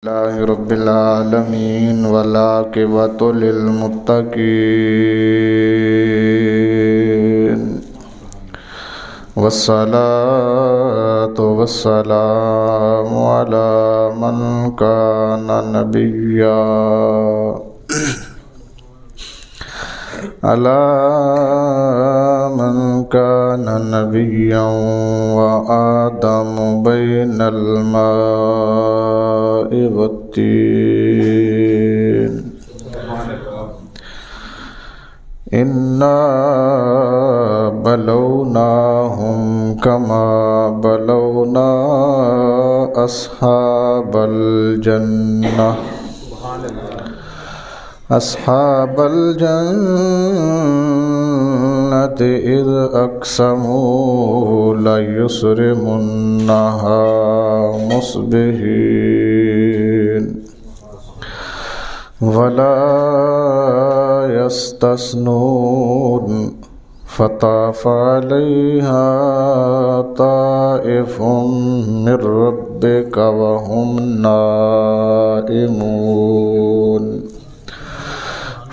لله رب العالمين والعاقبة للمتقين والصلاة والسلام على من كان نبيا وآدم بين الماء والطين إنا بلوناهم كما بلونا أصحاب الجنة إذ أقسموا ليصرمنها مصبحين ولا يستثنون فطاف عليها طائف من ربك وهم نائمون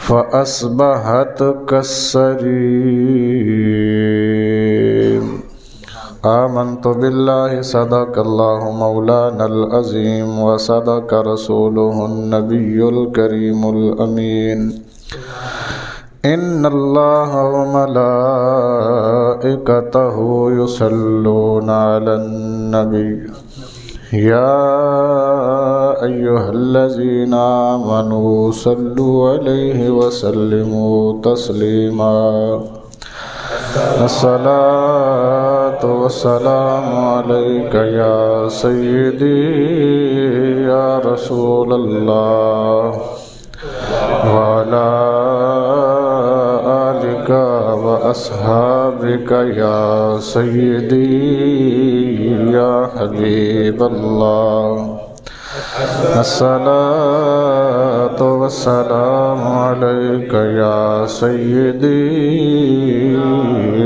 فأصبحت كالصريم آمنت بالله صدق الله مولانا العظيم وصدق رسوله النبي الكريم الأمين إن الله وملائكته يصلون على النبي يا أيها الذين آمنوا صلوا عليه وسلموا تسليما الصلاة والسلام عليك يا سيدي يا رسول الله وعلى آلك وأصحابك يا سيدي يا حبيب الله الصلاة والسلام عليك يا سيدي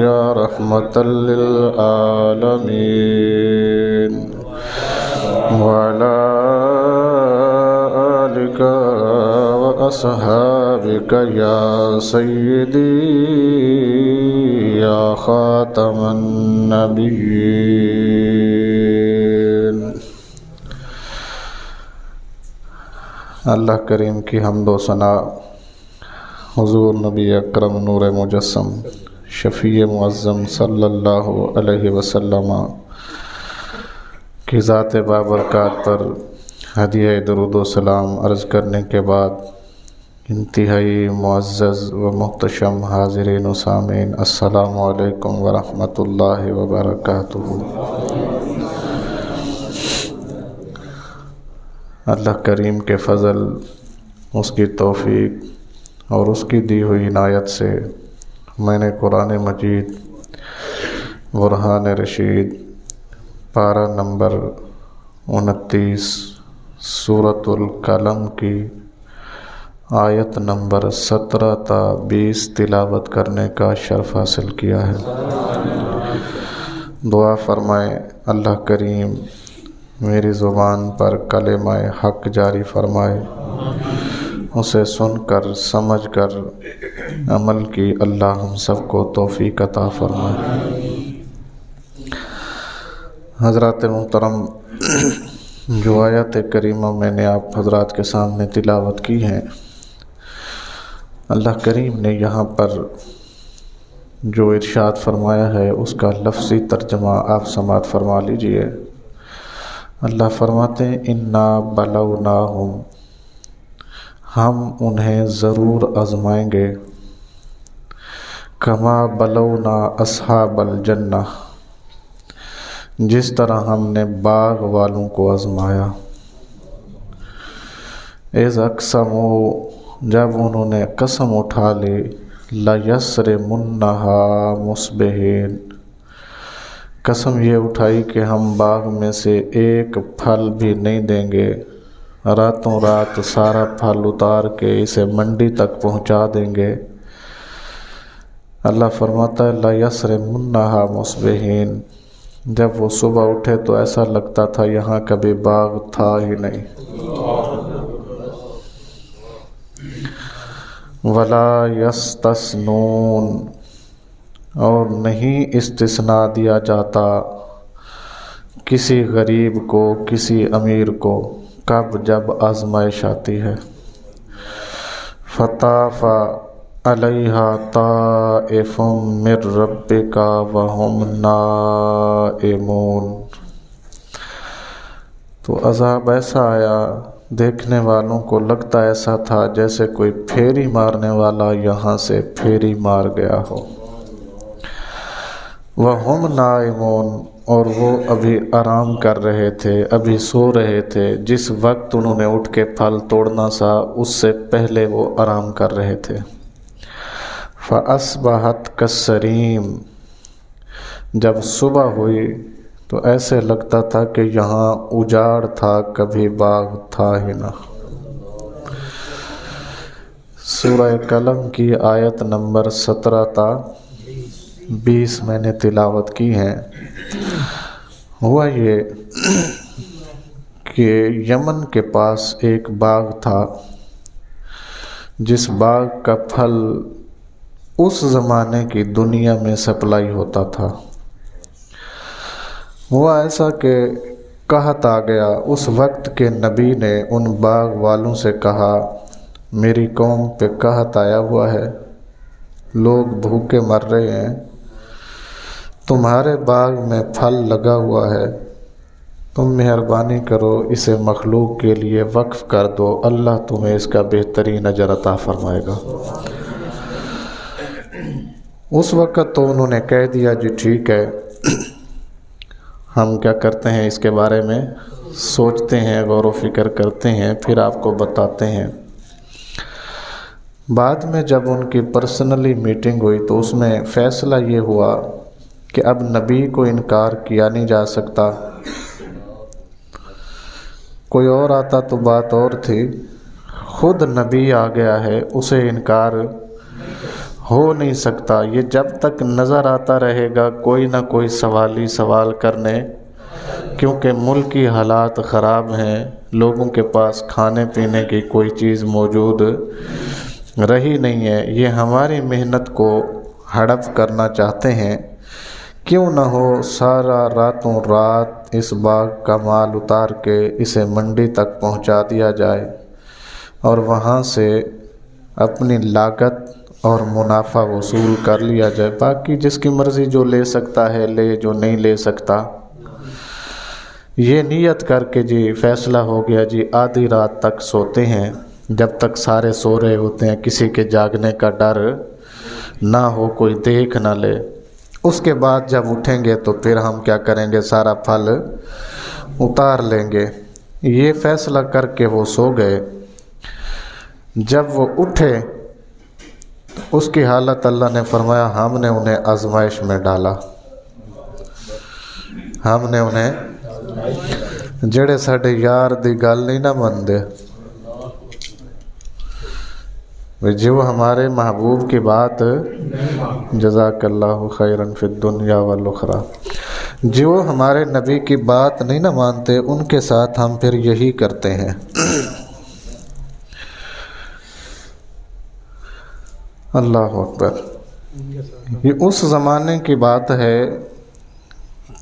يا رحمة للعالمين وعلى آلك وأصحابك يا سيدي يا خاتم النبيين. اللہ کریم کی حمد و ثنا حضور نبی اکرم نور مجسم شفیع معظم صلی اللہ علیہ وسلم کی ذات بابرکات پر ہدیہ درود و سلام عرض کرنے کے بعد انتہائی معزز و محتشم حاضرین و سامعین، السلام علیکم ورحمۃ اللہ وبرکاتہ۔ اللہ کریم کے فضل، اس کی توفیق اور اس کی دی ہوئی عنایت سے میں نے قرآن مجید برہان رشید پارہ نمبر 29 سورۃ القلم کی آیت نمبر 17 تا 20 تلاوت کرنے کا شرف حاصل کیا ہے۔ دعا فرمائیں اللہ کریم میری زبان پر کلمہ حق جاری فرمائے، اسے سن کر سمجھ کر عمل کی اللہ ہم سب کو توفیق عطا فرمائے۔ حضرات محترم، جو آیات کریمہ میں نے آپ حضرات کے سامنے تلاوت کی ہیں، اللہ کریم نے یہاں پر جو ارشاد فرمایا ہے اس کا لفظی ترجمہ آپ سماعت فرما لیجئے۔ اللہ فرماتے ہیں انا بلوناہم، ہم انہیں ضرور آزمائیں گے، کما بلونا اصحاب الجنہ، جس طرح ہم نے باغ والوں کو آزمایا۔ اذ اقسموا، جب انہوں نے قسم اٹھا لی، لیصرمنہا مصبحین، قسم یہ اٹھائی کہ ہم باغ میں سے ایک پھل بھی نہیں دیں گے، راتوں رات سارا پھل اتار کے اسے منڈی تک پہنچا دیں گے۔ اللہ فرماتا ہے لیصرمنہا مصبحین، جب وہ صبح اٹھے تو ایسا لگتا تھا یہاں کبھی باغ تھا ہی نہیں۔ ولا یستثنون، اور نہیں استثناء دیا جاتا کسی غریب کو، کسی امیر کو، کب؟ جب آزمائش آتی ہے۔ فطاف علیہا طائف من ربک وہم نائمون، تو عذاب ایسا آیا دیکھنے والوں کو لگتا ایسا تھا جیسے کوئی پھیری مارنے والا یہاں سے پھیری مار گیا ہو۔ وہم نائمون، اور وہ ابھی آرام کر رہے تھے، ابھی سو رہے تھے، جس وقت انہوں نے اٹھ کے پھل توڑنا سا اس سے پہلے وہ آرام کر رہے تھے۔ فَأَصْبَحَتْ كَالصَّرِيمِ، جب صبح ہوئی تو ایسے لگتا تھا کہ یہاں اجاڑ تھا، کبھی باغ تھا ہی نہ۔ سورہ قلم کی آیت نمبر 17 تا 20 میں نے تلاوت کی ہیں۔ ہوا یہ کہ یمن کے پاس ایک باغ تھا، جس باغ کا پھل اس زمانے کی دنیا میں سپلائی ہوتا تھا۔ ہوا ایسا کہ قحط آ گیا، اس وقت کے نبی نے ان باغ والوں سے کہا میری قوم پہ قحط آیا ہوا ہے، لوگ بھوکے مر رہے ہیں، تمہارے باغ میں پھل لگا ہوا ہے، تم مہربانی کرو اسے مخلوق کے لیے وقف کر دو، اللہ تمہیں اس کا بہترین اجر عطا فرمائے گا۔ اس وقت تو انہوں نے کہہ دیا جی ٹھیک ہے، ہم کیا کرتے ہیں اس کے بارے میں سوچتے ہیں، غور و فکر کرتے ہیں، پھر آپ کو بتاتے ہیں۔ بعد میں جب ان کی پرسنلی میٹنگ ہوئی تو اس میں فیصلہ یہ ہوا کہ اب نبی کو انکار کیا نہیں جا سکتا، کوئی اور آتا تو بات اور تھی، خود نبی آ گیا ہے، اسے انکار ہو نہیں سکتا۔ یہ جب تک نظر آتا رہے گا کوئی نہ کوئی سوالی سوال کرنے، کیونکہ ملکی حالات خراب ہیں، لوگوں کے پاس کھانے پینے کی کوئی چیز موجود رہی نہیں ہے، یہ ہماری محنت کو ہڑپ کرنا چاہتے ہیں، کیوں نہ ہو سارا راتوں رات اس باغ کا مال اتار کے اسے منڈی تک پہنچا دیا جائے اور وہاں سے اپنی لاگت اور منافع وصول کر لیا جائے، باقی جس کی مرضی جو لے سکتا ہے لے، جو نہیں لے سکتا۔ یہ نیت کر کے جی فیصلہ ہو گیا جی آدھی رات تک سوتے ہیں، جب تک سارے سو رہے ہوتے ہیں، کسی کے جاگنے کا ڈر نہ ہو، کوئی دیکھ نہ لے۔ اس کے بعد جب اٹھیں گے تو پھر ہم کیا کریں گے، سارا پھل اتار لیں گے۔ یہ فیصلہ کر کے وہ سو گئے۔ جب وہ اٹھے اس کی حالت اللہ نے فرمایا ہم نے انہیں آزمائش میں ڈالا، ہم نے انہیں جڑے ساڈے یار دی گل نہیں نہ مندے، جو ہمارے محبوب کی بات، جزاک اللہ خیرا فی الدنیا والاخرى، جو ہمارے نبی کی بات نہیں نہ مانتے ان کے ساتھ ہم پھر یہی کرتے ہیں۔ اللہ اکبر۔ یہ اس زمانے کی بات ہے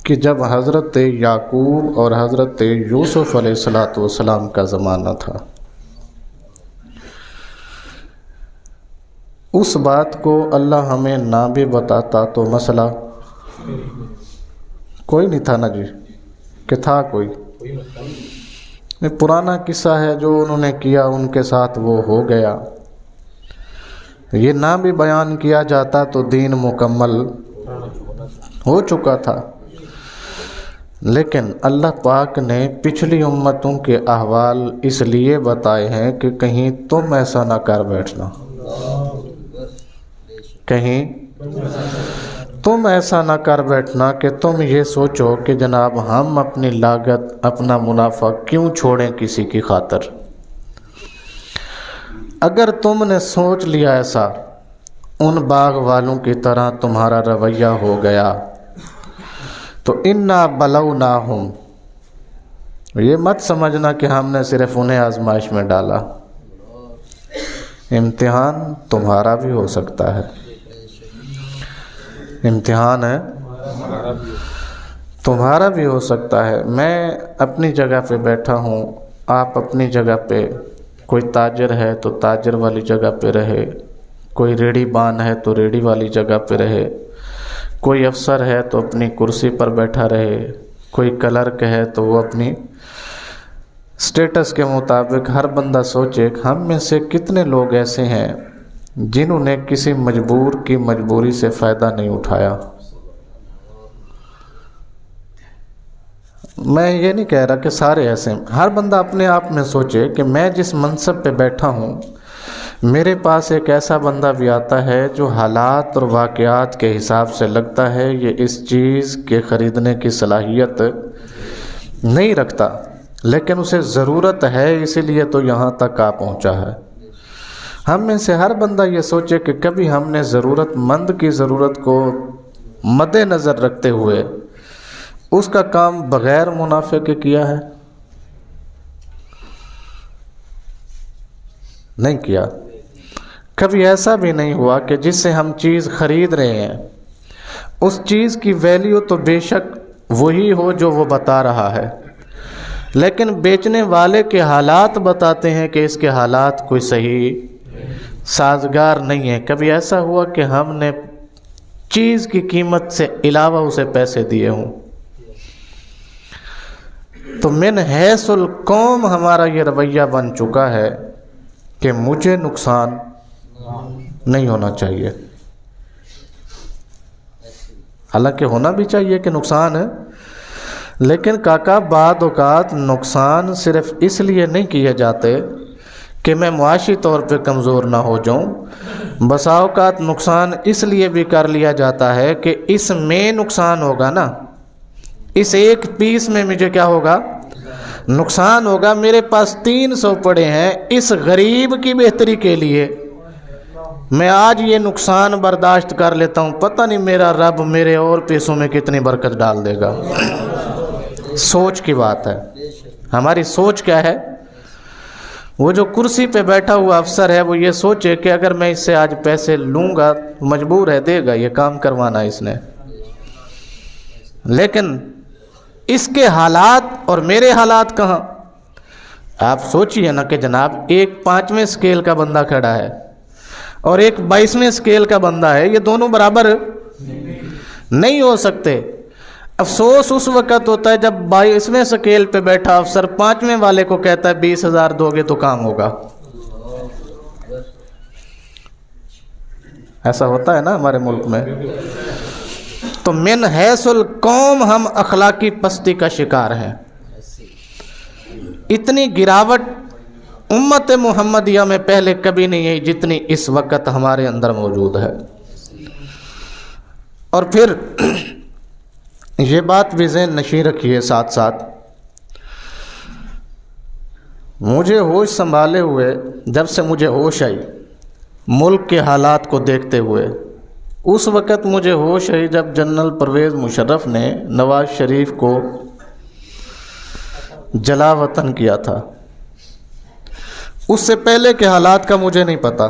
کہ جب حضرت یعقوب اور حضرت یوسف علیہ السلام کا زمانہ تھا۔ اس بات کو اللہ ہمیں نہ بھی بتاتا تو مسئلہ کوئی نہیں تھا نا جی، کہ تھا کوئی؟ یہ پرانا قصہ ہے، جو انہوں نے کیا ان کے ساتھ وہ ہو گیا۔ یہ نہ بھی بیان کیا جاتا تو دین مکمل ہو چکا تھا، لیکن اللہ پاک نے پچھلی امتوں کے احوال اس لیے بتائے ہیں کہ کہیں تم ایسا نہ کر بیٹھنا، کہیں تم ایسا نہ کر بیٹھنا کہ تم یہ سوچو کہ جناب ہم اپنی لاگت، اپنا منافع کیوں چھوڑیں کسی کی خاطر۔ اگر تم نے سوچ لیا ایسا، ان باغ والوں کی طرح تمہارا رویہ ہو گیا تو انا بلوناہم، یہ مت سمجھنا کہ ہم نے صرف انہیں آزمائش میں ڈالا، امتحان تمہارا بھی ہو سکتا ہے، امتحان ہے تمہارا بھی ہو سکتا ہے۔ میں اپنی جگہ پہ بیٹھا ہوں، آپ اپنی جگہ پہ، کوئی تاجر ہے تو تاجر والی جگہ پہ رہے، کوئی ریڑھی بان ہے تو ریڑھی والی جگہ پہ رہے، کوئی افسر ہے تو اپنی کرسی پر بیٹھا رہے، کوئی کلرک ہے تو وہ اپنی سٹیٹس کے مطابق۔ ہر بندہ سوچے کہ ہم میں سے کتنے لوگ ایسے ہیں جنہوں نے کسی مجبور کی مجبوری سے فائدہ نہیں اٹھایا۔ میں یہ نہیں کہہ رہا کہ سارے ایسے ہیں، ہر بندہ اپنے آپ میں سوچے کہ میں جس منصب پہ بیٹھا ہوں، میرے پاس ایک ایسا بندہ بھی آتا ہے جو حالات اور واقعات کے حساب سے لگتا ہے یہ اس چیز کے خریدنے کی صلاحیت نہیں رکھتا، لیکن اسے ضرورت ہے، اسی لیے تو یہاں تک آ پہنچا ہے۔ ہم میں سے ہر بندہ یہ سوچے کہ کبھی ہم نے ضرورت مند کی ضرورت کو مد نظر رکھتے ہوئے اس کا کام بغیر منافع کے کیا ہے؟ نہیں کیا۔ کبھی ایسا بھی نہیں ہوا کہ جس سے ہم چیز خرید رہے ہیں اس چیز کی ویلیو تو بے شک وہی ہو جو وہ بتا رہا ہے، لیکن بیچنے والے کے حالات بتاتے ہیں کہ اس کے حالات کوئی صحیح سازگار نہیں ہے۔ کبھی ایسا ہوا کہ ہم نے چیز کی قیمت سے علاوہ اسے پیسے دیے ہوں؟ تو من حیث القوم ہمارا یہ رویہ بن چکا ہے کہ مجھے نقصان نہیں ہونا چاہیے، حالانکہ ہونا بھی چاہیے کہ نقصان ہے، لیکن کاکا بعض اوقات نقصان صرف اس لیے نہیں کیے جاتے کہ میں معاشی طور پہ کمزور نہ ہو جاؤں، بسا اوقات نقصان اس لیے بھی کر لیا جاتا ہے کہ اس میں نقصان ہوگا نا، اس ایک پیس میں مجھے کیا ہوگا؟ نقصان ہوگا۔ میرے پاس 300 پڑے ہیں، اس غریب کی بہتری کے لیے میں آج یہ نقصان برداشت کر لیتا ہوں، پتہ نہیں میرا رب میرے اور پیسوں میں کتنی برکت ڈال دے گا۔ سوچ کی بات ہے، ہماری سوچ کیا ہے؟ وہ جو کرسی پہ بیٹھا ہوا افسر ہے وہ یہ سوچے کہ اگر میں اس سے آج پیسے لوں گا مجبور ہے، دے گا، یہ کام کروانا اس نے، لیکن اس کے حالات اور میرے حالات کہاں؟ آپ سوچئے نا کہ جناب ایک 5ویں سکیل کا بندہ کھڑا ہے اور ایک 22ویں سکیل کا بندہ ہے، یہ دونوں برابر نہیں ہو سکتے۔ افسوس اس وقت ہوتا ہے جب 22ویں سکیل پہ بیٹھا افسر 5ویں والے کو کہتا ہے 20,000 دو گے تو کام ہوگا۔ ایسا ہوتا ہے نا ہمارے ملک میں۔ تو من حیث القوم ہم اخلاقی پستی کا شکار ہیں۔ اتنی گراوٹ امت محمدیہ میں پہلے کبھی نہیں ہے جتنی اس وقت ہمارے اندر موجود ہے۔ اور پھر یہ بات بھی ذہن نشین رکھیے ساتھ ساتھ، مجھے ہوش سنبھالے ہوئے جب سے مجھے ہوش آئی ملک کے حالات کو دیکھتے ہوئے، اس وقت مجھے ہوش آئی جب جنرل پرویز مشرف نے نواز شریف کو جلا وطن کیا تھا۔ اس سے پہلے کے حالات کا مجھے نہیں پتا،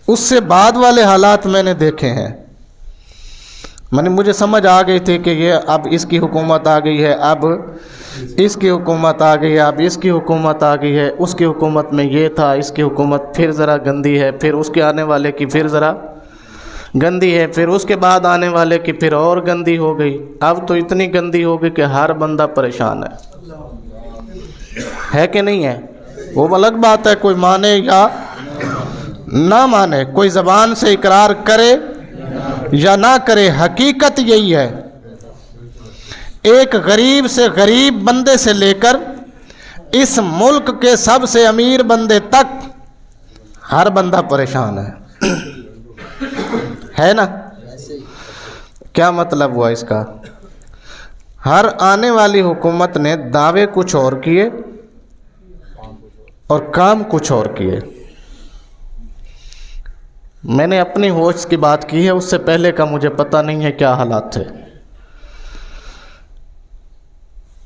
اس سے بعد والے حالات میں نے دیکھے ہیں۔ مجھے سمجھ آ گئی تھی کہ یہ اب اس کی حکومت آ گئی ہے، اب اس کی حکومت آ گئی ہے، اب اس کی حکومت آ گئی ہے، اس کی حکومت میں یہ تھا، اس کی حکومت پھر ذرا گندی ہے، پھر اس کے آنے والے کی پھر ذرا گندی ہے، پھر اس کے بعد آنے والے کی پھر اور گندی ہو گئی، اب تو اتنی گندی ہو گئی کہ ہر بندہ پریشان ہے کہ نہیں ہے؟ وہ الگ بات ہے کوئی مانے یا نہ مانے، کوئی زبان سے اقرار کرے یا نہ کرے، حقیقت یہی ہے۔ ایک غریب سے غریب بندے سے لے کر اس ملک کے سب سے امیر بندے تک ہر بندہ پریشان ہے نا؟ کیا مطلب ہوا اس کا؟ ہر آنے والی حکومت نے دعوے کچھ اور کیے اور کام کچھ اور کیے۔ میں نے اپنی ہوش کی بات کی ہے، اس سے پہلے کا مجھے پتہ نہیں ہے کیا حالات تھے۔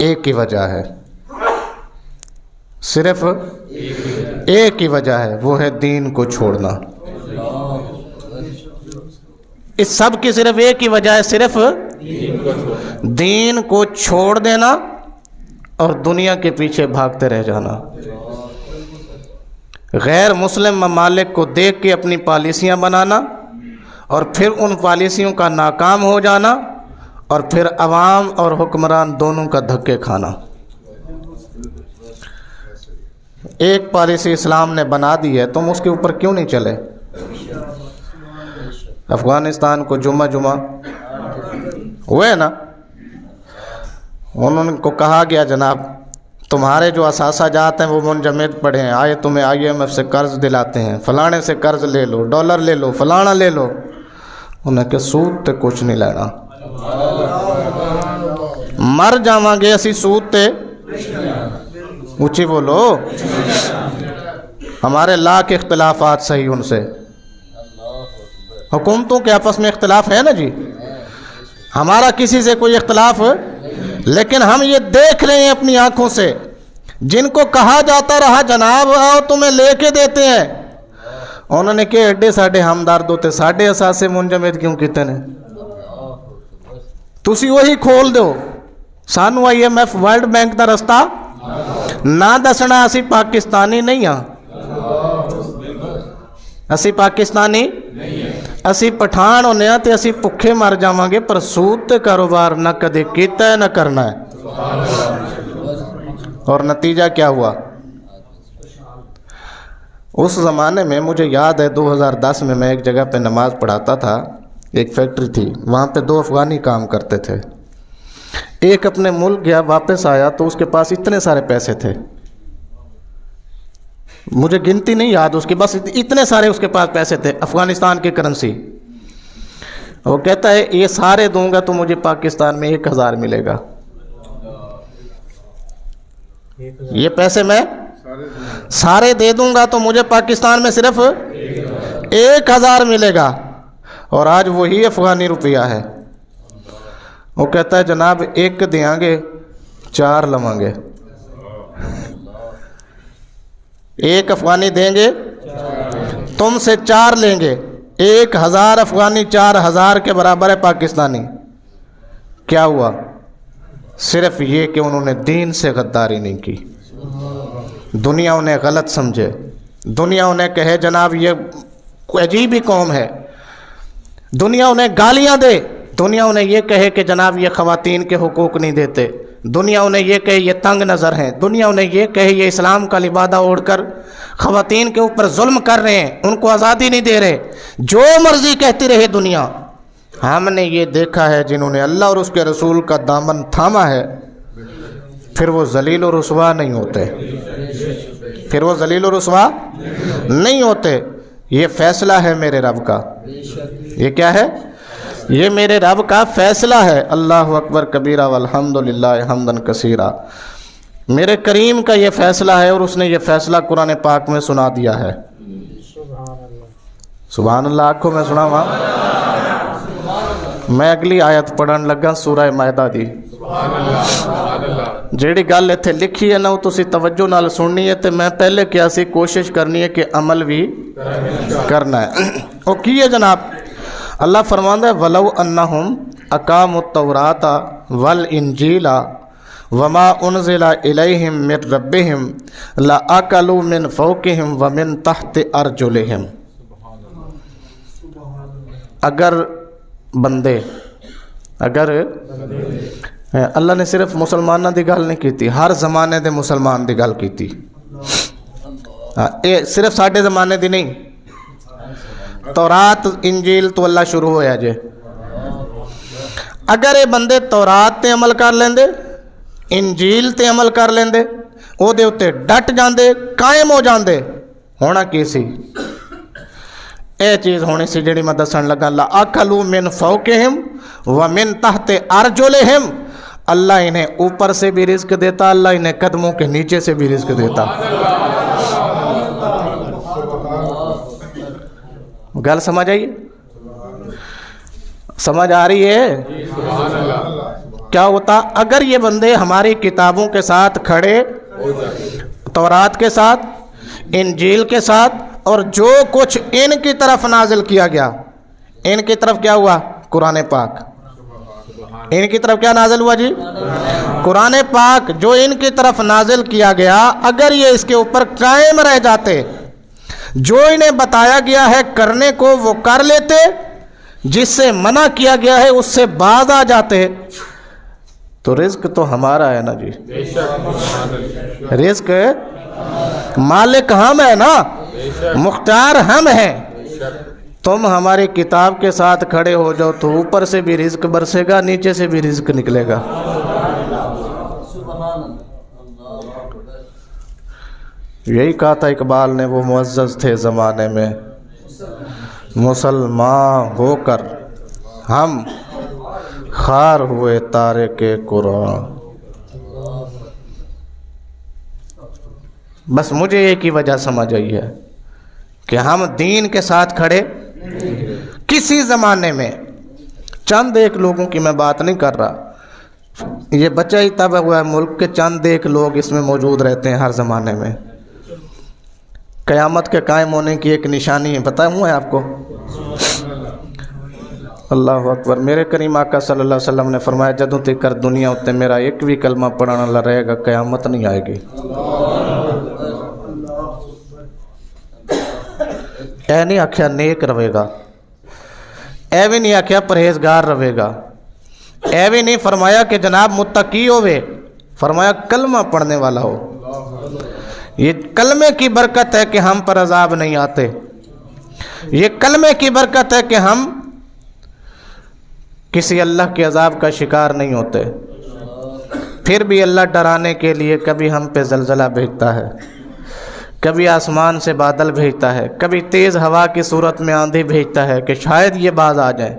ایک ہی وجہ ہے، صرف ایک ہی وجہ ہے، وہ ہے دین کو چھوڑنا۔ اس سب کی صرف ایک ہی وجہ ہے، صرف دین کو چھوڑ دینا اور دنیا کے پیچھے بھاگتے رہ جانا، غیر مسلم ممالک کو دیکھ کے اپنی پالیسیاں بنانا اور پھر ان پالیسیوں کا ناکام ہو جانا اور پھر عوام اور حکمران دونوں کا دھکے کھانا۔ ایک پالیسی اسلام نے بنا دی ہے، تم اس کے اوپر کیوں نہیں چلے؟ افغانستان کو جمعہ ہوئے نا، انہوں کو کہا گیا جناب تمہارے جو اثاثہ جات ہیں وہ منجمد پڑے ہیں، آئے تمہیں IMF سے قرض دلاتے ہیں، فلانے سے قرض لے لو، ڈالر لے لو، فلانا لے لو۔ انہیں کہ سود تے کچھ نہیں لینا، مر جاواں گے اسی سود تے، اونچی بولو، ہمارے لاکھ اختلافات صحیح ان سے، حکومتوں کے آپس میں اختلاف ہے نا جی، ہمارا کسی سے کوئی اختلاف، لیکن ہم یہ دیکھ رہے ہیں اپنی آنکھوں سے، جن کو کہا جاتا رہا جناب آؤ تمہیں لے کے دیتے ہیں، انہوں نے کہ ایڈے ساڈے ہمدرد ہوتے ساڈے اثاثے منجمد کیوں کیتے نے؟ تسی وہی کھول دو، سانو IMF ورلڈ بینک دا رستہ نہ دسنا، اسی پاکستانی نہیں ہاں، اسی پاکستانی اسی پٹھان ہونے ہاں تے اسی بھکھے مر جاواں گے، پر سود تے کاروبار نہ کدے کیتا ہے نہ کرنا ہے۔ اور نتیجہ کیا ہوا؟ اس زمانے میں مجھے یاد ہے 2010 میں ایک جگہ پہ نماز پڑھاتا تھا، ایک فیکٹری تھی، وہاں پہ 2 افغانی کام کرتے تھے، ایک اپنے ملک گیا، واپس آیا تو اس کے پاس اتنے سارے پیسے تھے، مجھے گنتی نہیں یاد اس کی، بس اتنے سارے اس کے پاس پیسے تھے افغانستان کی کرنسی۔ وہ کہتا ہے یہ سارے دوں گا تو مجھے پاکستان میں 1000 ملے گا، یہ پیسے میں سارے دے دوں گا تو مجھے پاکستان میں صرف 1000 ملے گا، اور آج وہی افغانی روپیہ ہے۔ وہ کہتا ہے جناب 1 دیاں گے 4 لواں گے، 1 افغانی دیں گے تم سے 4 لیں گے، 1000 افغانی 4000 کے برابر ہے پاکستانی۔ کیا ہوا؟ صرف یہ کہ انہوں نے دین سے غداری نہیں کی، دنیا انہیں غلط سمجھے، دنیا انہیں کہے جناب یہ کوئی عجیب ہی قوم ہے، دنیا انہیں گالیاں دے، دنیا انہیں یہ کہے کہ جناب یہ خواتین کے حقوق نہیں دیتے، دنیا انہیں یہ کہے یہ تنگ نظر ہیں، دنیا انہیں یہ کہے یہ اسلام کا لبادہ اوڑھ کر خواتین کے اوپر ظلم کر رہے ہیں، ان کو آزادی نہیں دے رہے، جو مرضی کہتی رہے دنیا۔ ہم نے یہ دیکھا ہے جنہوں نے اللہ اور اس کے رسول کا دامن تھاما ہے، پھر وہ ذلیل و رسوا نہیں ہوتے، پھر وہ ذلیل و رسوا نہیں ہوتے۔ یہ فیصلہ ہے میرے رب کا، یہ کیا ہے؟ یہ میرے رب کا فیصلہ ہے۔ اللہ اکبر کبیرہ والحمدللہ حمدن کثیرہ، میرے کریم کا یہ فیصلہ ہے، اور اس نے یہ فیصلہ قرآن پاک میں سنا دیا ہے۔ سبحان اللہ، آنکھوں میں سنا ہوا۔ میں اگلی آیت پڑھن لگا سورہ مائدہ دی، جیڑی گل ایتھے لکھی ہے نا وہ تسی توجہ نال سننی ہے، تے میں پہلے کیا سی کوشش کرنی ہے کہ عمل بھی کرنا ہے۔ وہ کی ہے جناب؟ اللہ فرماندا ہے وَلَوْ أَنَّهُمْ أَقَامُوا التَّوْرَاةَ وَالْإِنْجِيلَ وَمَا أُنزِلَ إِلَيْهِمْ مِنْ رَبِّهِمْ لَأَكَلُوا مِنْ فَوْقِهِمْ وَمِنْ تَحْتِ أَرْجُلِهِمْ۔ اگر بندے، اگر اللہ نے صرف مسلمانوں دی گل نہیں کیتی، ہر زمانے دے مسلمان دی گل کیتی، صرف ساڈے زمانے دی نہیں۔ تورات انجیل تو اللہ شروع ہویا جے، اگر یہ بندے تورات تے عمل کر لیندے، انجیل تے عمل کر لیندے، او دے اتے ڈٹ جاندے، قائم ہو جاندے، ہونا کی سی؟ اے چیز ہونی سی جڑی میں دسن لگا، لَأَكَلُوا مِنْ فَوْقِهِمْ وَمِنْ تَحْتِ أَرْجُلِهِمْ۔ اللہ انہیں اوپر سے بھی رزق دیتا، اللہ انہیں قدموں کے نیچے سے بھی رزق دیتا۔ گل سمجھ آئی؟ سمجھ آ رہی ہے؟ کیا ہوتا اگر یہ بندے ہماری کتابوں کے ساتھ کھڑے، تورات کے ساتھ، انجیل کے ساتھ، اور جو کچھ ان کی طرف نازل کیا گیا، ان کی طرف کیا ہوا؟ قرآن پاک۔ ان کی طرف کیا نازل ہوا جی؟ قرآن پاک جو ان کی طرف نازل کیا گیا، اگر یہ اس کے اوپر قائم رہ جاتے، جو انہیں بتایا گیا ہے کرنے کو وہ کر لیتے، جس سے منع کیا گیا ہے اس سے باز آ جاتے، تو رزق تو ہمارا ہے نا جی، رزق مالک ہم ہے نا، مختار ہم ہیں۔ تم ہماری کتاب کے ساتھ کھڑے ہو جاؤ تو اوپر سے بھی رزق برسے گا، نیچے سے بھی رزق نکلے گا۔ یہی کہا تھا اقبال نے، وہ معزز تھے زمانے میں، مسلمان ہو کر ہم خار ہوئے تارک قرآن۔ بس مجھے ایک ہی وجہ سمجھ آئی ہے کہ ہم دین کے ساتھ کھڑے کسی زمانے میں، چند ایک لوگوں کی میں بات نہیں کر رہا، یہ بچہ ہی تب ہوا ہے ملک کے چند ایک لوگ اس میں موجود رہتے ہیں ہر زمانے میں۔ قیامت کے قائم ہونے کی ایک نشانی ہے، پتہ ہے آپ کو؟ اللہ اکبر۔ میرے کریم آقا صلی اللہ علیہ وسلم نے فرمایا جدوں تک دنیا اتے میرا ایک بھی کلمہ پڑھنا نہ رہے گا، قیامت نہیں آئے گی۔ اے نہیں آکھیا نیک رہے گا، اے بھی نہیں آکھیا پرہیزگار رہے گا، اے بھی نہیں فرمایا کہ جناب متقی ہوئے، فرمایا کلمہ پڑھنے والا ہو۔ یہ کلمے کی برکت ہے کہ ہم پر عذاب نہیں آتے، یہ کلمے کی برکت ہے کہ ہم کسی اللہ کے عذاب کا شکار نہیں ہوتے۔ پھر بھی اللہ ڈرانے کے لیے کبھی ہم پہ زلزلہ بھیجتا ہے، کبھی آسمان سے بادل بھیجتا ہے، کبھی تیز ہوا کی صورت میں آندھی بھیجتا ہے کہ شاید یہ باز آ جائے۔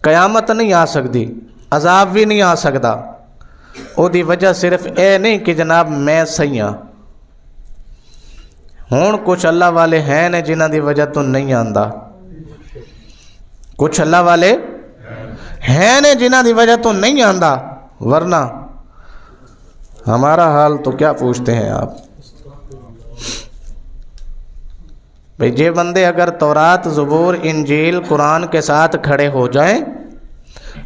قیامت نہیں آ سکتی، عذاب بھی نہیں آ سکتا، او دی وجہ صرف اے نہیں کہ جناب میں صحیح ہاں، ہون کچھ اللہ والے ہیں نے جنہ دی وجہ تو نہیں آندا، کچھ اللہ والے ہیں نے جنہ دی وجہ تو نہیں آندا، ورنہ ہمارا حال تو کیا پوچھتے ہیں آپ؟ بھئی یہ بندے اگر تورات، زبور، انجیل، قرآن کے ساتھ کھڑے ہو جائیں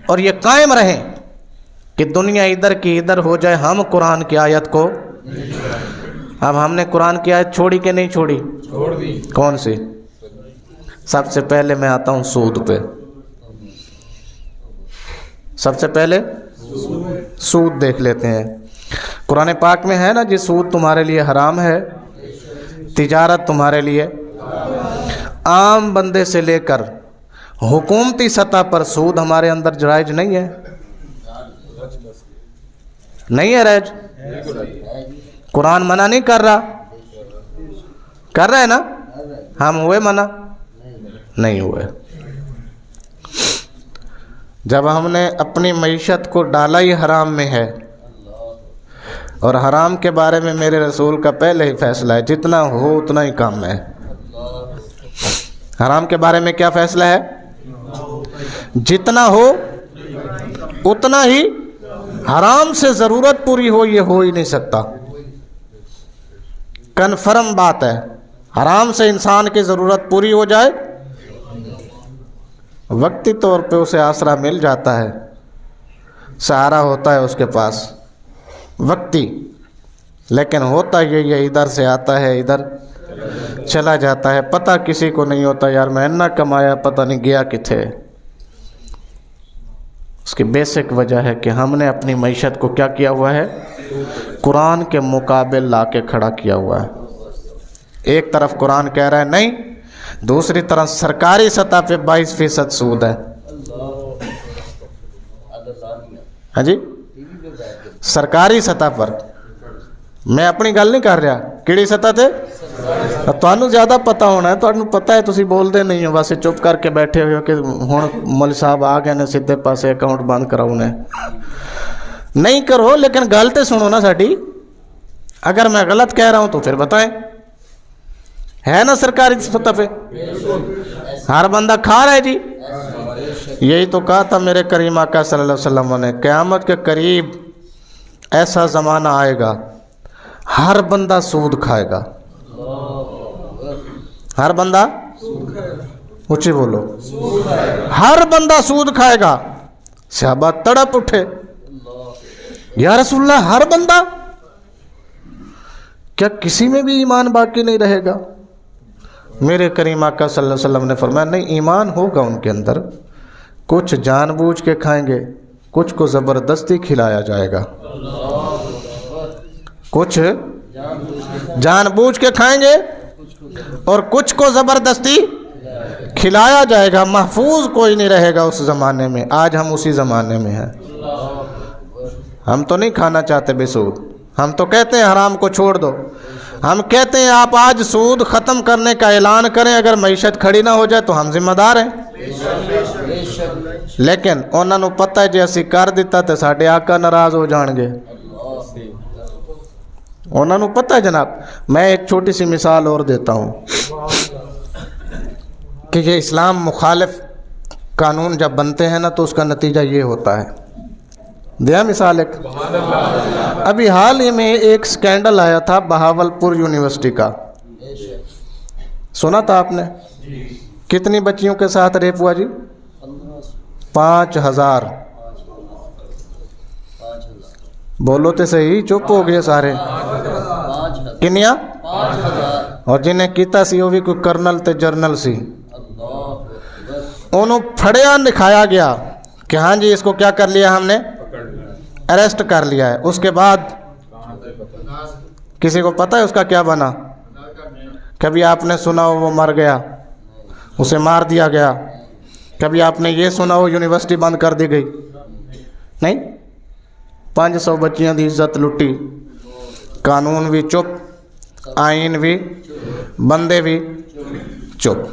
اور یہ قائم رہیں کہ دنیا ادھر کی ادھر ہو جائے، ہم قرآن کی آیت کو، اب ہم نے قرآن کی آیت چھوڑی کہ نہیں چھوڑی؟ چھوڑ دی۔ کون سی؟ سب سے پہلے میں آتا ہوں سود پہ، سب سے پہلے سود دیکھ لیتے ہیں۔ قرآن پاک میں ہے نا جی، سود تمہارے لیے حرام ہے، تجارت تمہارے لیے، عام بندے سے لے کر حکومتی سطح پر سود ہمارے اندر جائز نہیں ہے، نہیں ہے رائج؟ قرآن منع نہیں کر رہا، کر رہا ہے نا؟ ہم ہوئے منع؟ نہیں ہوئے۔ جب ہم نے اپنی معیشت کو ڈالا ہی حرام میں ہے، اور حرام کے بارے میں میرے رسول کا پہلے ہی فیصلہ ہے جتنا ہو اتنا ہی کام ہے۔ حرام کے بارے میں کیا فیصلہ ہے؟ جتنا ہو اتنا ہی، حرام سے ضرورت پوری ہو یہ ہو ہی نہیں سکتا، کنفرم بات ہے۔ حرام سے انسان کی ضرورت پوری ہو جائے، وقتی طور پہ اسے آسرا مل جاتا ہے، سہارا ہوتا ہے اس کے پاس وقتی، لیکن ہوتا یہ ادھر سے آتا ہے ادھر چلا جاتا ہے، پتہ کسی کو نہیں ہوتا یار میں نہ کمایا پتہ نہیں گیا کتھے۔ اس کی بیسک وجہ ہے کہ ہم نے اپنی معیشت کو کیا کیا ہوا ہے؟ قرآن کے مقابل لا کے کھڑا کیا ہوا ہے۔ ایک طرف قرآن کہہ رہا ہے نہیں، دوسری طرف سرکاری سطح پہ 22% سود ہے۔ ہاں جی، سرکاری سطح پر، میں اپنی گل نہیں کر رہا، کیڑی سطح تے؟ تانوں زیادہ پتہ ہونا ہے، تانوں پتہ ہے تسی بولدے نہیں ہو، ویسے چپ کر کے بیٹھے ہوئے ہو کہ ہن مول صاحب آ گئے نے سیدھے پاسے اکاؤنٹ بند کراؤنے۔ نہیں کرو لیکن گل تے سنو نا ساڈی، اگر میں غلط کہہ رہا ہوں تو پھر بتائیں، ہے نا سرکاری سطح پہ؟ ہر بندہ کھا رہا ہے جی، یہی تو کہا تھا میرے کریم آقا صلی اللہ علیہ وسلم نے، قیامت کے قریب ایسا زمانہ آئے گا ہر بندہ سود کھائے گا. ہر بندہ اونچی بولو، ہر بندہ سود کھائے گا. صحابہ تڑپ اٹھے، یا رسول اللہ ہر بندہ؟ کیا کسی میں بھی ایمان باقی نہیں رہے گا؟ میرے کریم آقا صلی اللہ علیہ وسلم نے فرمایا نہیں، ایمان ہوگا ان کے اندر. کچھ جان بوجھ کے کھائیں گے، کچھ کو زبردستی کھلایا جائے گا. کچھ جان بوجھ کے کھائیں گے اور کچھ کو زبردستی کھلایا جائے گا. محفوظ کوئی نہیں رہے گا اس زمانے میں. آج ہم اسی زمانے میں ہیں. ہم تو نہیں کھانا چاہتے بے سود، ہم تو کہتے ہیں حرام کو چھوڑ دو. ہم کہتے ہیں آپ آج سود ختم کرنے کا اعلان کریں، اگر معیشت کھڑی نہ ہو جائے تو ہم ذمہ دار ہیں. لیکن انہوں نے پتہ ہے جے اسی کر دیتا تو ساڈے آقا ناراض ہو جان گے. انہوں نے پتہ ہے جناب. میں ایک چھوٹی سی مثال اور دیتا ہوں کہ یہ اسلام مخالف قانون جب بنتے ہیں نا تو اس کا نتیجہ یہ ہوتا ہے. دیا مثال ایک، ابھی حال ہی میں ایک سکینڈل آیا تھا بہاولپور یونیورسٹی کا، سنا تھا آپ نے؟ کتنی بچیوں کے ساتھ ریپ ہوا جی؟ 5000. بولو تو صحیح، چپ ہو گئے سارے. کنیا؟ اور جنہیں کیتا سی وہ بھی کوئی کرنل تے جرنل سی. انہوں پھڑیا دکھایا گیا کہ ہاں جی اس کو کیا کر لیا، ہم نے اریسٹ کر لیا ہے. اس کے بعد کسی کو پتہ ہے اس کا کیا بنا؟ کبھی آپ نے سنا ہو وہ مر گیا، اسے مار دیا گیا؟ کبھی آپ نے یہ سنا ہو یونیورسٹی بند کر دی گئی؟ نہیں. 500 بچیاں دی عزت لٹی، قانون بھی چپ، آئین بھی، بندے بھی چپ.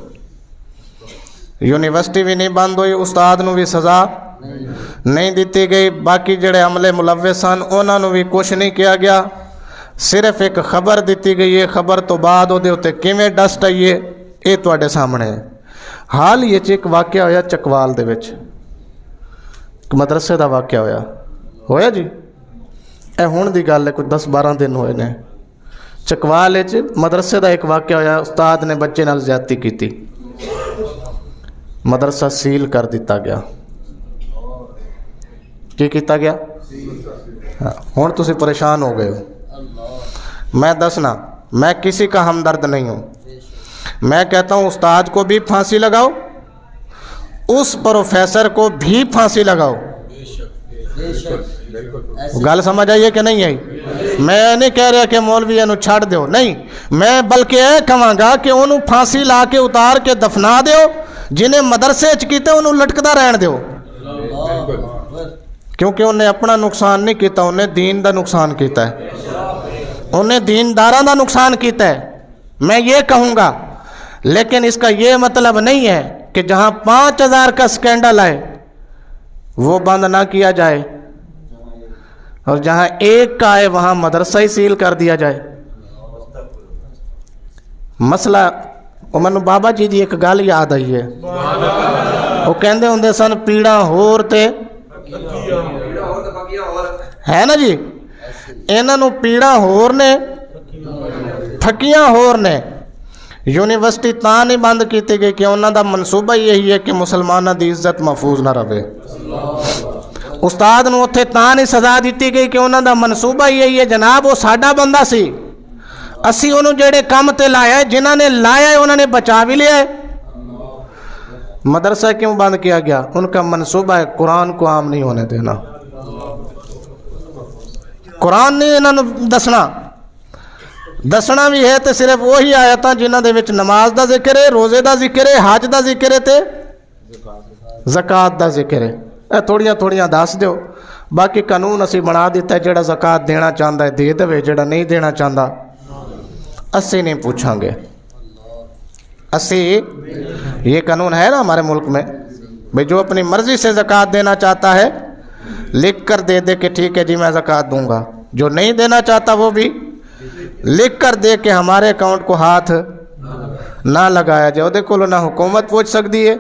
یونیورسٹی بھی نہیں بند ہوئی، استاد نو بھی سزا نہیں دیتی گئی، باقی جڑے عملے ملوث سن انہوں نے بھی کچھ نہیں کیا گیا. صرف ایک خبر دیتی گئی ہے، خبر تو بعد وہ کیویں ڈسٹ آئیے یہ تواڈے سامنے ہے. حال یہ ایک واقعہ ہویا چکوال دے وچ، مدرسے دا واقعہ ہویا جی. اے ہن دی گل ہے، کوئی 10-12 دن ہوئے نے. چکوال وچ مدرسے دا ایک واقعہ ہویا، استاد نے بچے نال زیادتی کیتی، مدرسہ سیل کر دیتا گیا. کی کیتا گیا؟ ہن تسی پریشان ہو گئے ہو. میں دسنا، میں کسی کا ہمدرد نہیں ہوں. میں کہتا ہوں استاد کو بھی پھانسی لگاؤ، اس پروفیسر کو بھی پھانسی لگاؤ. گل سمجھ آئیے کہ نہیں آئی؟ میں نہیں کہہ رہا کہ مولوی انہوں چھاڑ دیو، نہیں. میں بلکہ یہ کہاں گا کہ انہوں پھانسی لا کے اتار کے دفنا دیو، جنہیں مدرسے کیتے انہوں لٹکدا رہن دیو. کیونکہ انہیں اپنا نقصان نہیں کیتا، انہیں دین دا نقصان کیتا ہے، انہیں دینداراں دا نقصان کیتا ہے. میں یہ کہوں گا، لیکن اس کا یہ مطلب نہیں ہے کہ جہاں 5000 کا سکینڈل ہے وہ بند نہ کیا جائے، اور جہاں ایک کا ہے وہاں مدرسہ ہی سیل کر دیا جائے. مسئلہ مینوں بابا جی دی ایک گل یاد آئی ہے. وہ کہندے ہوندے سن پیڑاں ہور تے ہے نا جی، انہاں نوں پیڑاں ہور نے پھکیاں ہور نے. یونیورسٹی تاں نہیں بند کیتی گئی کہ انہاں دا منصوبہ یہی ہے کہ مسلماناں دی عزت محفوظ نہ رہے. استاد نوں اوتھے تاں نہیں سزا دیتی گئی کہ انہاں دا منصوبہ یہی ہے جناب وہ ساڈا بندہ سی، اسی انہوں جڑے کام تے لایا ہے، جنہاں نے لایا ہے انہوں نے بچا بھی لیا ہے. مدرسہ کیوں بند کیا گیا؟ ان کا منصوبہ ہے قرآن کو عام نہیں ہونے دینا. قرآن نہیں انہوں نے دسنا بھی ہے تو صرف وہی آیتاں جنہاں دے وچ نماز دا ذکر ہے، روزے دا ذکر ہے، حج دا ذکر ہے تے زکوٰۃ دا ذکر ہے. اے تھوڑیاں دس دیو. باقی قانون اسی بنا دیتا ہے، جڑا زکوٰۃ دینا چاہتا ہے دے دے، جڑا نہیں دینا چاہتا اسی نہیں پوچھاں گے. اسی یہ قانون ہے نا ہمارے ملک میں، بھئی جو اپنی مرضی سے زکوٰۃ دینا چاہتا ہے لکھ کر دے دے کہ ٹھیک ہے جی میں زکوٰۃ دوں گا. جو نہیں دینا چاہتا وہ بھی لکھ کر دے کہ ہمارے اکاؤنٹ کو ہاتھ نہ لگایا جائے. وہ دیکھو نہ حکومت پوچھ سکتی ہے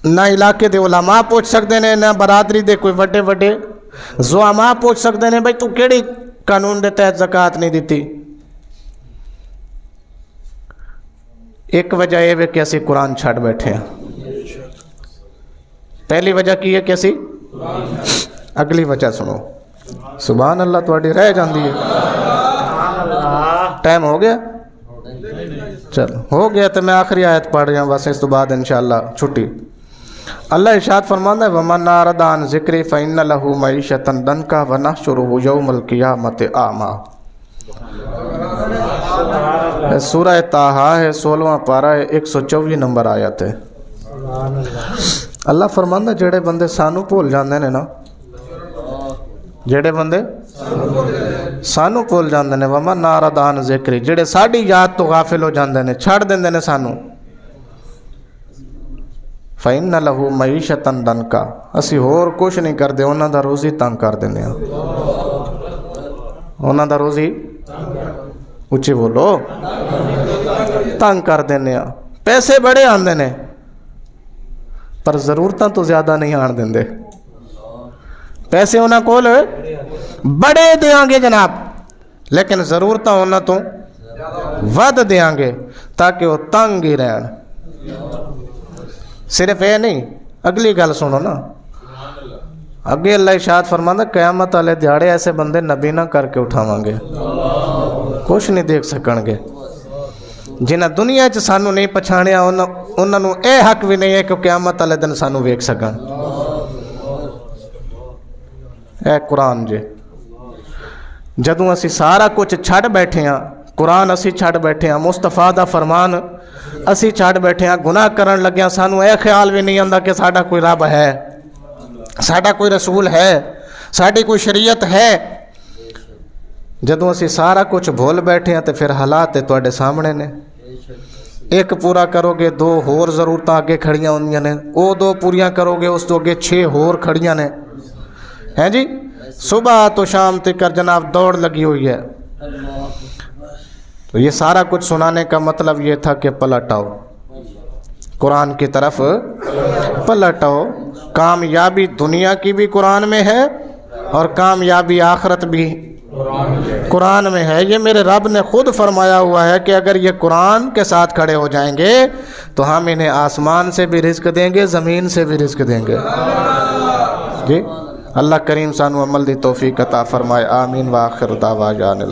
نہ علاقے دے علماء پوچھ سکتے ہیں، نہ برادری دے کوئی وڈے وڈے زعماء پوچھ سکتے ہیں بھائی تو کیڑی قانون دے تحت زکوٰۃ نہیں دیتی۔ ایک وجہ یہ ہے کہ اسی قرآن چھڑ بیٹھے ہیں۔ پہلی وجہ کی ہے کہ اسی، اگلی وجہ سنو، سبحان اللہ تھوڑی رہ جاندی ہے۔ ٹائم ہو گیا، چل ہو گیا تو میں آخری آیت پڑھ رہا ہوں بس، اس تو بعد انشاءاللہ چھٹی۔ اللہ ارشاد فرماتا ہے وَمَنْ أَعْرَضَ عَنْ ذِكْرِي فَإِنَّ لَهُ مَعِيشَةً ضَنْكًا وَنَحْشُرُهُ يَوْمَ الْقِيَامَةِ أَعْمَىٰ۔ سورہ طٰہٰ ہے، 16واں پارہ ہے، 124 نمبر آیت ہے۔ اللہ فرماندا جڑے بندے سانو بھول جاندے نے نا، جڑے بندے سانو بھول جاندے نے، وَمَنْ أَعْرَضَ عَنْ ذِكْرِي، جڑے ساڈی یاد تو غافل ہو جاندے نے، چھڑ دیندے نے سانو، فَإِنَّ لَهُ مَعِيشَةً ضَنْكًا، اسی ہور کچھ نہیں کردے، انہاں دا روزی تنگ کر دیندے ہیں، انہاں دا روزی اچھی بولو تنگ کر دیندے ہیں۔ پیسے بڑے آندے نے پر ضرورتاں تو زیادہ نہیں آن دیندے، پیسے انہاں کول بڑے دیاں گے جناب، لیکن ضرورتاں انہاں تو ود دیاں گے تاکہ وہ تنگ ہی رہن۔ صرف یہ نہیں، اگلی گل سنو نا، اگے اللہ ارشاد فرماندا قیامت والے دیہاڑے ایسے بندے نبی نہ کر کے اٹھاواں گے، کچھ نہیں دیکھ سکن گے، جنہیں دنیا چ سانو نہیں پچھاڑیا انہاں نوں اے حق بھی نہیں ہے کہ قیامت والے دن سانو ویکھ سکن۔ اے قرآن جے، جدوں اسی سارا کچھ چھڑ بیٹھے ہاں، قرآن اسی چھڑ بیٹھے ہاں، مصطفیٰ دا فرمان اسی چھڑ بیٹھے ہاں، گناہ کرن لگیا سانو اے خیال بھی نہیں آندا کہ ساڈا کوئی رب ہے، ساڈا کوئی رسول ہے، ساڈی کوئی شریعت ہے۔ جدوں اسی سارا کچھ بھول بیٹھے ہیں تو پھر حالات تواڈے سامنے نے، ایک پورا کرو گے دو ہور ضرورتاں اگے کھڑیاں ہوندیاں نے، او دو پوریاں کرو گے اس تو اگے 6 ہور کھڑیاں نے، ہیں جی، صبح تو شام تک جناب دوڑ لگی ہوئی ہے۔ تو یہ سارا کچھ سنانے کا مطلب یہ تھا کہ پلٹ آؤ، قرآن کی طرف پلٹ آؤ، کامیابی دنیا کی بھی قرآن میں ہے اور کامیابی آخرت بھی قرآن میں ہے۔ یہ میرے رب نے خود فرمایا ہوا ہے کہ اگر یہ قرآن کے ساتھ کھڑے ہو جائیں گے تو ہم انہیں آسمان سے بھی رزق دیں گے، زمین سے بھی رزق دیں گے۔ جی اللہ کریم سانو عمل دی توفیق عطا فرمائے، آمین، وآخر دعوانا